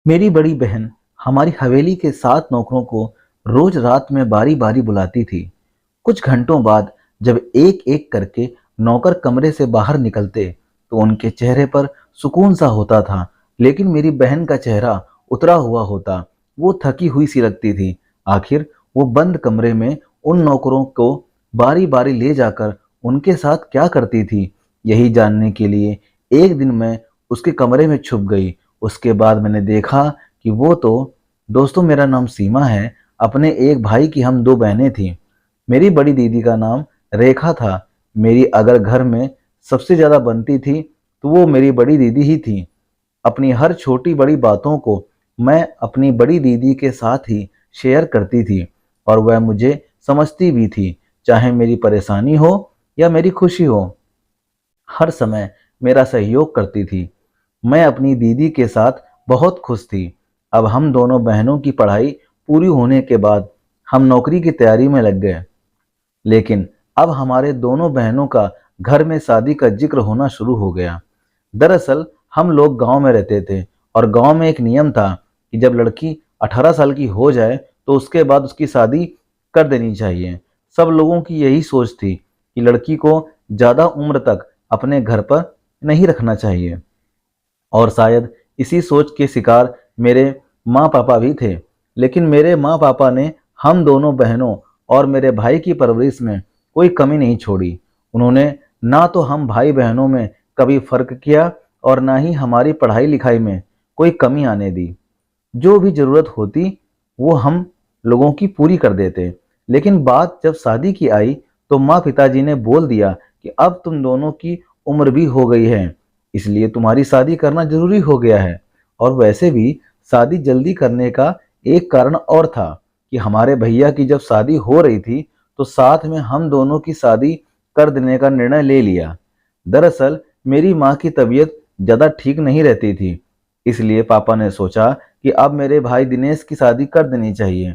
मेरी बड़ी बहन हमारी हवेली के 7 नौकरों को रोज रात में बारी बारी बुलाती थी। कुछ घंटों बाद जब एक एक करके नौकर कमरे से बाहर निकलते तो उनके चेहरे पर सुकून सा होता था, लेकिन मेरी बहन का चेहरा उतरा हुआ होता। वो थकी हुई सी लगती थी। आखिर वो बंद कमरे में उन नौकरों को बारी बारी ले जाकर उनके साथ क्या करती थी, यही जानने के लिए एक दिन मैं उसके कमरे में छुप गई। उसके बाद मैंने देखा कि वो तो, दोस्तों मेरा नाम सीमा है। अपने एक भाई की हम 2 बहनें थीं। मेरी बड़ी दीदी का नाम रेखा था। मेरी अगर घर में सबसे ज़्यादा बनती थी तो वो मेरी बड़ी दीदी ही थी। अपनी हर छोटी बड़ी बातों को मैं अपनी बड़ी दीदी के साथ ही शेयर करती थी और वह मुझे समझती भी थी, चाहे मेरी परेशानी हो या मेरी खुशी हो। हर समय मेरा सहयोग करती थी। मैं अपनी दीदी के साथ बहुत खुश थी। अब हम दोनों बहनों की पढ़ाई पूरी होने के बाद हम नौकरी की तैयारी में लग गए। लेकिन अब हमारे दोनों बहनों का घर में शादी का जिक्र होना शुरू हो गया। दरअसल हम लोग गांव में रहते थे और गांव में एक नियम था कि जब लड़की 18 साल की हो जाए तो उसके बाद उसकी शादी कर देनी चाहिए। सब लोगों की यही सोच थी कि लड़की को ज़्यादा उम्र तक अपने घर पर नहीं रखना चाहिए। और शायद इसी सोच के शिकार मेरे माँ पापा भी थे। लेकिन मेरे माँ पापा ने हम दोनों बहनों और मेरे भाई की परवरिश में कोई कमी नहीं छोड़ी। उन्होंने ना तो हम भाई बहनों में कभी फर्क किया और ना ही हमारी पढ़ाई लिखाई में कोई कमी आने दी। जो भी ज़रूरत होती वो हम लोगों की पूरी कर देते। लेकिन बात जब शादी की आई तो माँ पिताजी ने बोल दिया कि अब तुम दोनों की उम्र भी हो गई है, इसलिए तुम्हारी शादी करना जरूरी हो गया है। और वैसे भी शादी जल्दी करने का एक कारण और था कि हमारे भैया की जब शादी हो रही थी तो साथ में हम दोनों की शादी कर देने का निर्णय ले लिया। दरअसल मेरी माँ की तबीयत ज़्यादा ठीक नहीं रहती थी, इसलिए पापा ने सोचा कि अब मेरे भाई दिनेश की शादी कर देनी चाहिए,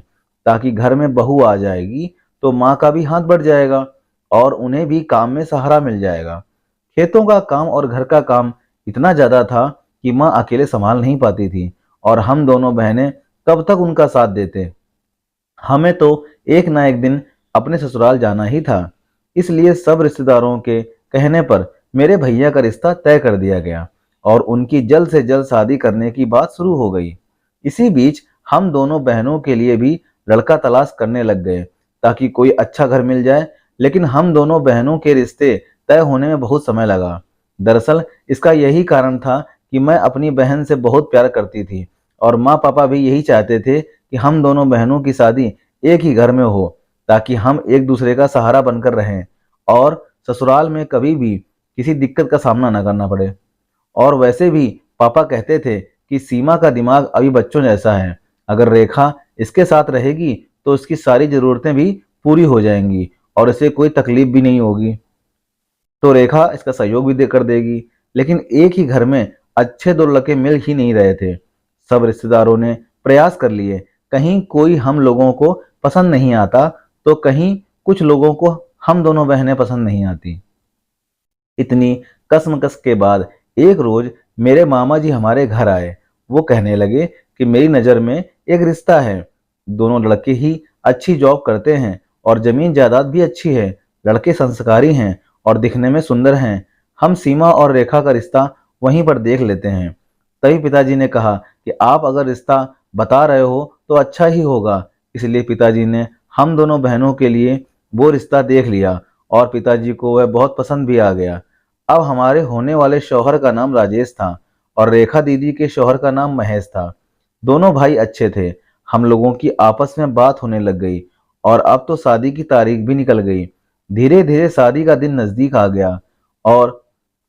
ताकि घर में बहू आ जाएगी तो माँ का भी हाथ बढ़ जाएगा और उन्हें भी काम में सहारा मिल जाएगा। खेतों का काम और घर का काम इतना ज़्यादा था कि माँ अकेले संभाल नहीं पाती थी और हम दोनों बहनें कब तक उनका साथ देते। हमें तो एक ना एक दिन अपने ससुराल जाना ही था। इसलिए सब रिश्तेदारों के कहने पर मेरे भैया का रिश्ता तय कर दिया गया और उनकी जल्द से जल्द शादी करने की बात शुरू हो गई। इसी बीच हम दोनों बहनों के लिए भी लड़का तलाश करने लग गए ताकि कोई अच्छा घर मिल जाए। लेकिन हम दोनों बहनों के रिश्ते तय होने में बहुत समय लगा। दरअसल इसका यही कारण था कि मैं अपनी बहन से बहुत प्यार करती थी और माँ पापा भी यही चाहते थे कि हम दोनों बहनों की शादी एक ही घर में हो, ताकि हम एक दूसरे का सहारा बनकर रहें और ससुराल में कभी भी किसी दिक्कत का सामना न करना पड़े। और वैसे भी पापा कहते थे कि सीमा का दिमाग अभी बच्चों जैसा है, अगर रेखा इसके साथ रहेगी तो इसकी सारी ज़रूरतें भी पूरी हो जाएंगी और इसे कोई तकलीफ भी नहीं होगी। तो रेखा इसका सहयोग भी कर देगी। लेकिन एक ही घर में अच्छे 2 लड़के मिल ही नहीं रहे थे। सब रिश्तेदारों ने प्रयास कर लिए, कहीं कोई हम लोगों को पसंद नहीं आता तो कहीं कुछ लोगों को हम दोनों बहनें पसंद नहीं आती। इतनी कसमकस के बाद एक रोज मेरे मामा जी हमारे घर आए। वो कहने लगे कि मेरी नज़र में एक रिश्ता है। दोनों लड़के ही अच्छी जॉब करते हैं और जमीन जायदाद भी अच्छी है। लड़के संस्कारी हैं और दिखने में सुंदर हैं। हम सीमा और रेखा का रिश्ता वहीं पर देख लेते हैं। तभी पिताजी ने कहा कि आप अगर रिश्ता बता रहे हो तो अच्छा ही होगा। इसलिए पिताजी ने हम दोनों बहनों के लिए वो रिश्ता देख लिया और पिताजी को वह बहुत पसंद भी आ गया। अब हमारे होने वाले शौहर का नाम राजेश था और रेखा दीदी के शौहर का नाम महेश था। दोनों भाई अच्छे थे। हम लोगों की आपस में बात होने लग गई और अब तो शादी की तारीख भी निकल गई। धीरे धीरे शादी का दिन नज़दीक आ गया और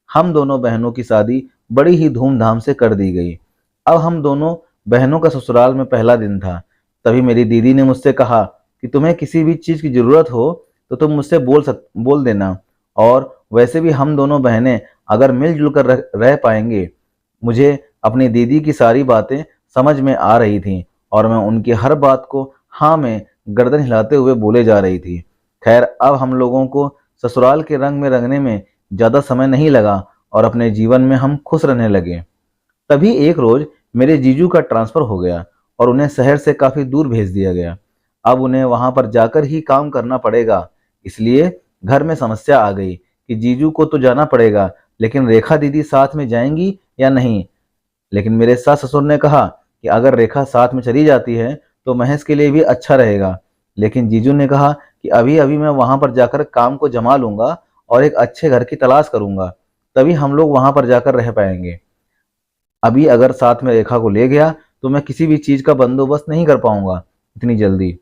हम दोनों बहनों की शादी बड़ी ही धूमधाम से कर दी गई। अब हम दोनों बहनों का ससुराल में पहला दिन था। तभी मेरी दीदी ने मुझसे कहा कि तुम्हें किसी भी चीज़ की ज़रूरत हो तो तुम मुझसे बोल देना। और वैसे भी हम दोनों बहनें अगर मिलजुल कर रह पाएंगे। मुझे अपनी दीदी की सारी बातें समझ में आ रही थीं और मैं उनकी हर बात को हाँ में गर्दन हिलाते हुए बोले जा रही थी। खैर अब हम लोगों को ससुराल के रंग में रंगने में ज़्यादा समय नहीं लगा और अपने जीवन में हम खुश रहने लगे। तभी एक रोज मेरे जीजू का ट्रांसफर हो गया और उन्हें शहर से काफी दूर भेज दिया गया। अब उन्हें वहां पर जाकर ही काम करना पड़ेगा। इसलिए घर में समस्या आ गई कि जीजू को तो जाना पड़ेगा, लेकिन रेखा दीदी साथ में जाएंगी या नहीं। लेकिन मेरे सास ससुर ने कहा कि अगर रेखा साथ में चली जाती है तो महेश के लिए भी अच्छा रहेगा। लेकिन जीजू ने कहा कि अभी अभी मैं वहां पर जाकर काम को जमा लूंगा और एक अच्छे घर की तलाश करूंगा, तभी हम लोग वहां पर जाकर रह पाएंगे। अभी अगर साथ में रेखा को ले गया तो मैं किसी भी चीज का बंदोबस्त नहीं कर पाऊंगा इतनी जल्दी।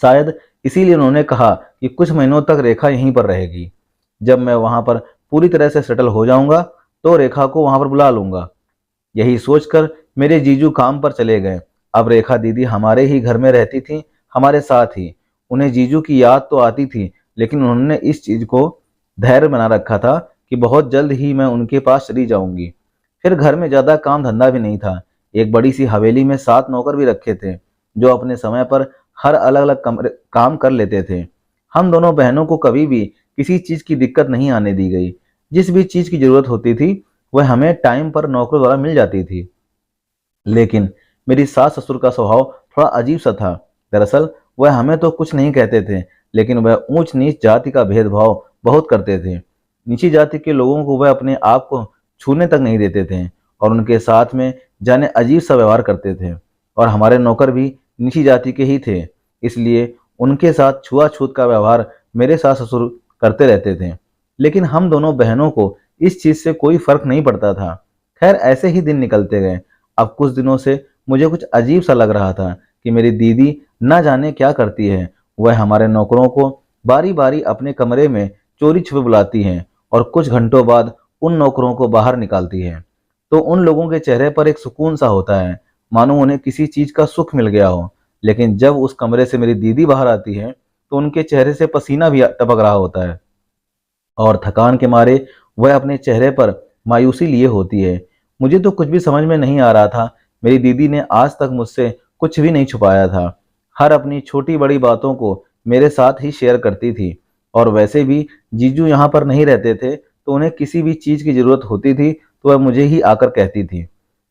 शायद इसीलिए उन्होंने कहा कि कुछ महीनों तक रेखा यहीं पर रहेगी। जब मैं वहां पर पूरी तरह से सेटल हो जाऊंगा तो रेखा को वहां पर बुला लूंगा। यही सोचकर मेरे जीजू काम पर चले गए। अब रेखा दीदी हमारे ही घर में रहती थी, हमारे साथ ही। उन्हें जीजू की याद तो आती थी, लेकिन उन्होंने इस चीज को धैर्य बना रखा था कि बहुत जल्द ही मैं उनके पास चली जाऊंगी। फिर घर में ज्यादा काम धंधा भी नहीं था। एक बड़ी सी हवेली में 7 नौकर भी रखे थे, जो अपने समय पर हर अलग अलग काम कर लेते थे। हम दोनों बहनों को कभी भी किसी चीज की दिक्कत नहीं आने दी गई। जिस भी चीज की जरूरत होती थी वह हमें टाइम पर नौकरों द्वारा मिल जाती थी। लेकिन मेरी सास ससुर का स्वभाव थोड़ा अजीब सा था। दरअसल वह हमें तो कुछ नहीं कहते थे, लेकिन वह ऊंच नीच जाति का भेदभाव बहुत करते थे। नीची जाति के लोगों को वह अपने आप को छूने तक नहीं देते थे और उनके साथ में जाने अजीब सा व्यवहार करते थे। और हमारे नौकर भी नीची जाति के ही थे, इसलिए उनके साथ छुआछूत का व्यवहार मेरे सास ससुर करते रहते थे। लेकिन हम दोनों बहनों को इस चीज से कोई फर्क नहीं पड़ता था। खैर ऐसे ही दिन निकलते गए। अब कुछ दिनों से मुझे कुछ अजीब सा लग रहा था कि मेरी दीदी न जाने क्या करती है। वह हमारे नौकरों को बारी बारी अपने कमरे में चोरी छुपे बुलाती है और कुछ घंटों बाद उन नौकरों को बाहर निकालती है। तो उन लोगों के चेहरे पर एक सुकून सा होता है, मानो उन्हें किसी चीज का सुख मिल गया हो। लेकिन जब उस कमरे से मेरी दीदी बाहर आती है तो उनके चेहरे से पसीना भी टपक रहा होता है और थकान के मारे वह अपने चेहरे पर मायूसी लिए होती है। मुझे तो कुछ भी समझ में नहीं आ रहा था। मेरी दीदी ने आज तक मुझसे कुछ भी नहीं छुपाया था। हर अपनी छोटी बड़ी बातों को मेरे साथ ही शेयर करती थी। और वैसे भी जीजू यहाँ पर नहीं रहते थे, तो उन्हें किसी भी चीज की जरूरत होती थी तो वह मुझे ही आकर कहती थी।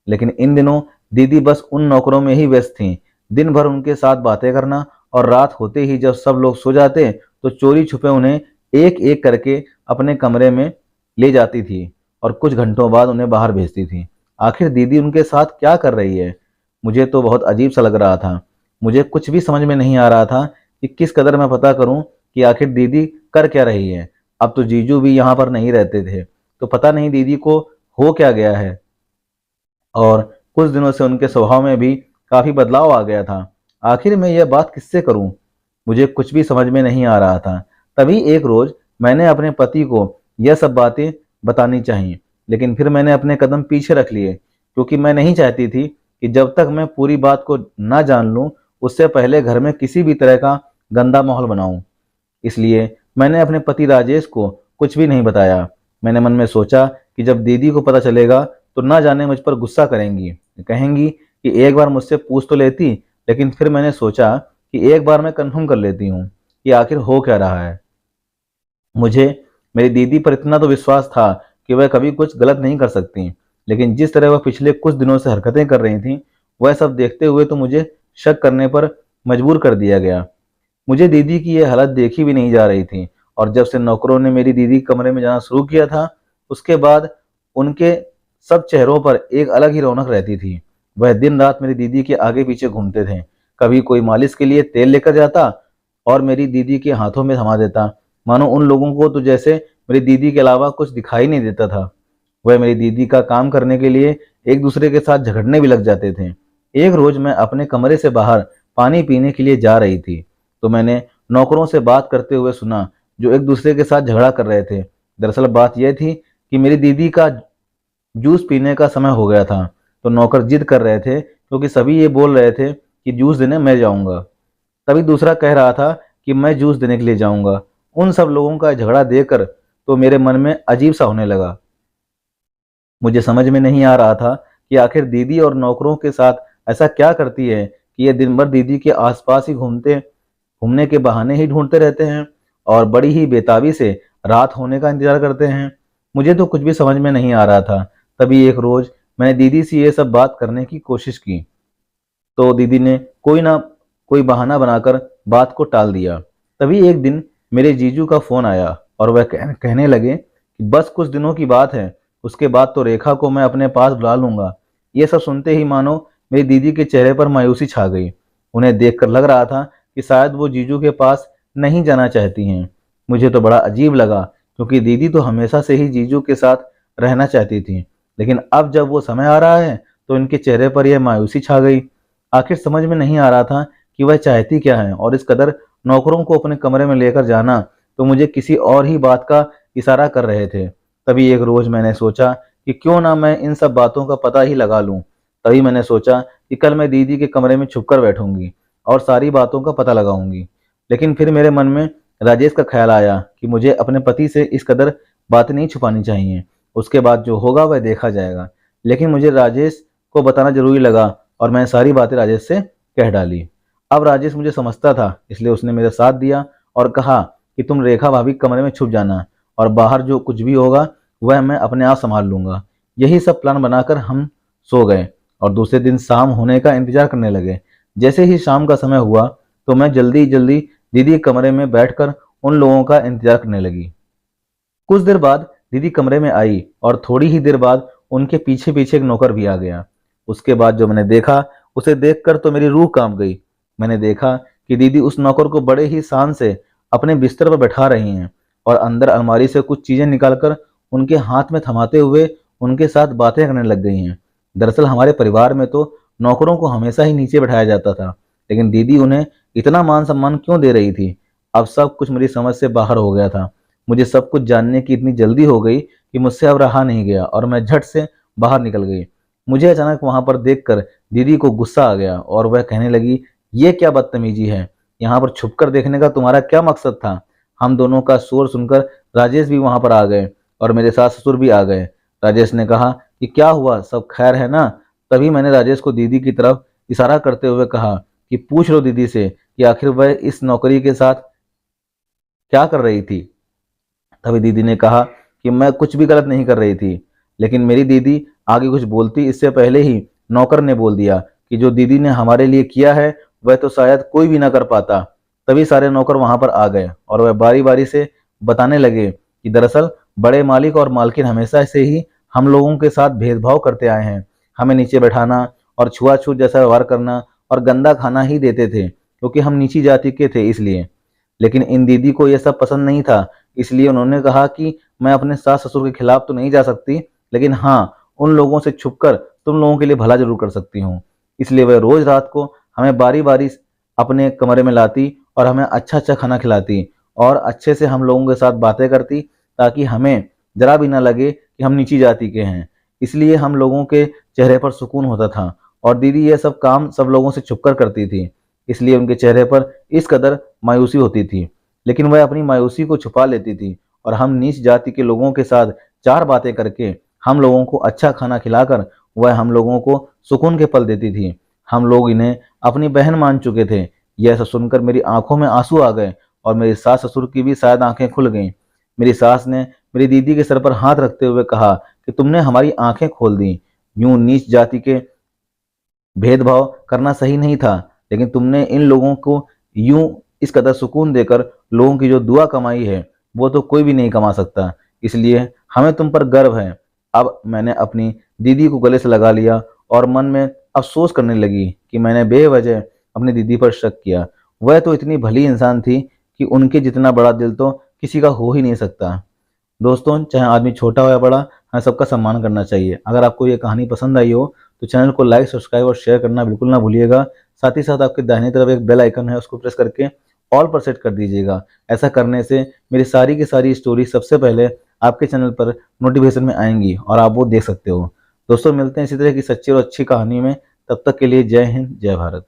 लेकिन इन दिनों दीदी बस उन नौकरों में ही व्यस्त थीं। दिन भर उनके साथ बातें करना और रात होते ही जब सब लोग सो जाते तो चोरी छुपे उन्हें एक एक करके अपने कमरे में ले जाती थी और कुछ घंटों बाद उन्हें बाहर भेजती थी। आखिर दीदी उनके साथ क्या कर रही है? मुझे तो बहुत अजीब सा लग रहा था। मुझे कुछ भी समझ में नहीं आ रहा था कि किस कदर मैं पता करूं कि आखिर दीदी कर क्या रही है। अब तो जीजू भी यहाँ पर नहीं रहते थे, तो पता नहीं दीदी को हो क्या गया है। और कुछ दिनों से उनके स्वभाव में भी काफी बदलाव आ गया था। आखिर मैं यह बात किससे करूं? मुझे कुछ भी समझ में नहीं आ रहा था। तभी एक रोज मैंने अपने पति को यह सब बातें बतानी चाहिए, लेकिन फिर मैंने अपने कदम पीछे रख लिए, क्योंकि मैं नहीं चाहती थी कि जब तक मैं पूरी बात को ना जान लूं उससे पहले घर में किसी भी तरह का गंदा माहौल बनाऊं। इसलिए मैंने अपने पति राजेश को कुछ भी नहीं बताया। मैंने मन में सोचा कि जब दीदी को पता चलेगा तो ना जाने मुझ पर गुस्सा करेंगी, कहेंगी कि एक बार मुझसे पूछ तो लेती। लेकिन फिर मैंने सोचा कि एक बार मैं कंफर्म कर लेती हूँ कि आखिर हो क्या रहा है। मुझे मेरी दीदी पर इतना तो विश्वास था कि वह कभी कुछ गलत नहीं कर सकती, लेकिन जिस तरह वह पिछले कुछ दिनों से हरकतें कर रही थीं, वह सब देखते हुए तो मुझे शक करने पर मजबूर कर दिया गया। मुझे दीदी की यह हालत देखी भी नहीं जा रही थी और जब से नौकरों ने मेरी दीदी के कमरे में जाना शुरू किया था, उसके बाद उनके सब चेहरों पर एक अलग ही रौनक रहती थी। वह दिन रात मेरी दीदी के आगे पीछे घूमते थे। कभी कोई मालिश के लिए तेल लेकर जाता और मेरी दीदी के हाथों में थमा देता, मानो उन लोगों को तो जैसे मेरी दीदी के अलावा कुछ दिखाई नहीं देता था। वह मेरी दीदी का काम करने के लिए एक दूसरे के साथ झगड़ने भी लग जाते थे। एक रोज मैं अपने कमरे से बाहर पानी पीने के लिए जा रही थी तो मैंने नौकरों से बात करते हुए सुना, जो एक दूसरे के साथ झगड़ा कर रहे थे। दरअसल बात यह थी कि मेरी दीदी का जूस पीने का समय हो गया था, तो नौकर जिद कर रहे थे क्योंकि सभी ये बोल रहे थे कि जूस देने मैं जाऊंगा। तभी दूसरा कह रहा था कि मैं जूस देने के लिए जाऊंगा। उन सब लोगों का झगड़ा देखकर तो मेरे मन में अजीब सा होने लगा। मुझे समझ में नहीं आ रहा था कि आखिर दीदी और नौकरों के साथ ऐसा क्या करती है कि ये दिन भर दीदी के आसपास ही घूमने के बहाने ही ढूंढते रहते हैं और बड़ी ही बेताबी से रात होने का इंतजार करते हैं। मुझे तो कुछ भी समझ में नहीं आ रहा था। तभी एक रोज मैंने दीदी से ये सब बात करने की कोशिश की, तो दीदी ने कोई ना कोई बहाना बनाकर बात को टाल दिया। तभी एक दिन मेरे जीजू का फ़ोन आया और वह कहने लगे कि बस कुछ दिनों की बात है, उसके बाद तो रेखा को मैं अपने पास बुला लूँगा। ये सब सुनते ही मानो मेरी दीदी के चेहरे पर मायूसी छा गई। उन्हें देखकर लग रहा था कि शायद वो जीजू के पास नहीं जाना चाहती हैं। मुझे तो बड़ा अजीब लगा, क्योंकि दीदी तो हमेशा से ही जीजू के साथ रहना चाहती थी। लेकिन अब जब वो समय आ रहा है, तो इनके चेहरे पर यह मायूसी छा गई। आखिर समझ में नहीं आ रहा था कि वह चाहती क्या है, और इस कदर नौकरों को अपने कमरे में लेकर जाना तो मुझे किसी और ही बात का इशारा कर रहे थे। तभी एक रोज मैंने सोचा कि क्यों ना मैं इन सब बातों का पता ही लगा लूं। तभी मैंने सोचा कि कल मैं दीदी के कमरे में छुपकर बैठूंगी और सारी बातों का पता लगाऊंगी। लेकिन फिर मेरे मन में राजेश का ख्याल आया कि मुझे अपने पति से इस कदर बातें नहीं छुपानी चाहिए। उसके बाद जो होगा वह देखा जाएगा। लेकिन मुझे राजेश को बताना जरूरी लगा और मैंने सारी बातें राजेश से कह डाली। अब राजेश मुझे समझता था, इसलिए उसने मेरा साथ दिया और कहा कि तुम रेखा भाभी के कमरे में छुप जाना और बाहर जो कुछ भी होगा वह मैं अपने आप संभाल लूंगा। यही सब प्लान बनाकर हम सो गए और दूसरे दिन शाम होने का इंतजार करने लगे। जैसे ही शाम का समय हुआ तो मैं जल्दी जल्दी दीदी के कमरे में बैठकर उन लोगों का इंतजार करने लगी। कुछ देर बाद दीदी कमरे में आई और थोड़ी ही देर बाद उनके पीछे पीछे एक नौकर भी आ गया। उसके बाद जो मैंने देखा, उसे देखकर तो मेरी रूह कांप गई। मैंने देखा कि दीदी उस नौकर को बड़े ही शान से अपने बिस्तर पर बैठा रही हैं और अंदर अलमारी से कुछ चीजें निकालकर उनके हाथ में थमाते हुए उनके साथ बातें करने लग गई हैं। दरअसल हमारे परिवार में तो नौकरों को हमेशा ही नीचे बैठाया जाता था, लेकिन दीदी उन्हें इतना मान सम्मान क्यों दे रही थी? अब सब कुछ मेरी समझ से बाहर हो गया था। मुझे सब कुछ जानने की इतनी जल्दी हो गई कि मुझसे अब रहा नहीं गया और मैं झट से बाहर निकल गई। मुझे अचानक वहां पर देखकर दीदी को गुस्सा आ गया और वह कहने लगी, ये क्या बदतमीजी है? यहाँ पर छुपकर देखने का तुम्हारा क्या मकसद था? हम दोनों का शोर सुनकर राजेश भी वहां पर आ गए और मेरे सास ससुर भी आ गए। राजेश ने कहा कि क्या हुआ, सब खैर है ना? तभी मैंने राजेश को दीदी की तरफ इशारा करते हुए कहा कि पूछ लो दीदी से कि आखिर वह इस नौकरी के साथ क्या कर रही थी। तभी दीदी ने कहा कि मैं कुछ भी गलत नहीं कर रही थी। लेकिन मेरी दीदी आगे कुछ बोलती इससे पहले ही नौकर ने बोल दिया कि जो दीदी ने हमारे लिए किया है वह तो शायद कोई भी ना कर पाता। तभी सारे नौकर वहां पर आ गए और वह बारी बारी से बताने लगे कि दरअसल बड़े मालिक और मालकिन हमेशा से ही हम लोगों के साथ भेदभाव करते आए हैं। हमें नीचे बैठाना और छुआछूत जैसा व्यवहार करना और गंदा खाना ही देते थे, क्योंकि हम नीची जाति के थे इसलिए। लेकिन इन दीदी को यह सब पसंद नहीं था, इसलिए उन्होंने कहा कि मैं अपने सास ससुर के खिलाफ तो नहीं जा सकती, लेकिन हाँ, उन लोगों से छुपकर तुम लोगों के लिए भला जरूर कर सकती हूँ। इसलिए वह रोज रात को हमें बारी बारी अपने कमरे में लाती और हमें अच्छा अच्छा खाना खिलाती और अच्छे से हम लोगों के साथ बातें करती, ताकि हमें जरा भी ना लगे कि हम नीची जाति के हैं। इसलिए हम लोगों के चेहरे पर सुकून होता था और दीदी ये सब काम सब लोगों से छुपकर करती थी, इसलिए उनके चेहरे पर इस कदर मायूसी होती थी। लेकिन वह अपनी मायूसी को छुपा लेती थी और हम नीच जाति के लोगों के साथ चार बातें करके हम लोगों को अच्छा खाना खिलाकर वह हम लोगों को सुकून के पल देती थी। हम लोग इन्हें अपनी बहन मान चुके थे। यह सब सुनकर मेरी आंखों में आंसू आ गए और मेरी सास ससुर की भी शायद आंखें खुल गईं। मेरी सास ने मेरी दीदी के सर पर हाथ रखते हुए कहा कि तुमने हमारी आंखें खोल दी। यूं नीच जाति के भेदभाव करना सही नहीं था, लेकिन तुमने इन लोगों को यूं इस कदर सुकून देकर लोगों की जो दुआ कमाई है वो तो कोई भी नहीं कमा सकता, इसलिए हमें तुम पर गर्व है। अब मैंने अपनी दीदी को गले से लगा लिया और मन में अफसोस करने लगी कि मैंने बेवजह अपनी दीदी पर शक किया। वह तो इतनी भली इंसान थी कि उनके जितना बड़ा दिल तो किसी का हो ही नहीं सकता। दोस्तों, चाहे आदमी छोटा हो या बड़ा, हमें सबका सम्मान करना चाहिए। अगर आपको ये कहानी पसंद आई हो तो चैनल को लाइक, सब्सक्राइब और शेयर करना बिल्कुल ना भूलिएगा। साथ ही साथ आपके दाहिनी तरफ एक बेल आइकन है, उसको प्रेस करके ऑल पर सेट कर दीजिएगा। ऐसा करने से मेरी सारी की सारी स्टोरी सबसे पहले आपके चैनल पर नोटिफिकेशन में आएंगी और आप वो देख सकते हो। दोस्तों, मिलते हैं इसी तरह की सच्ची और अच्छी कहानी में। तब तक के लिए जय हिंद, जय भारत।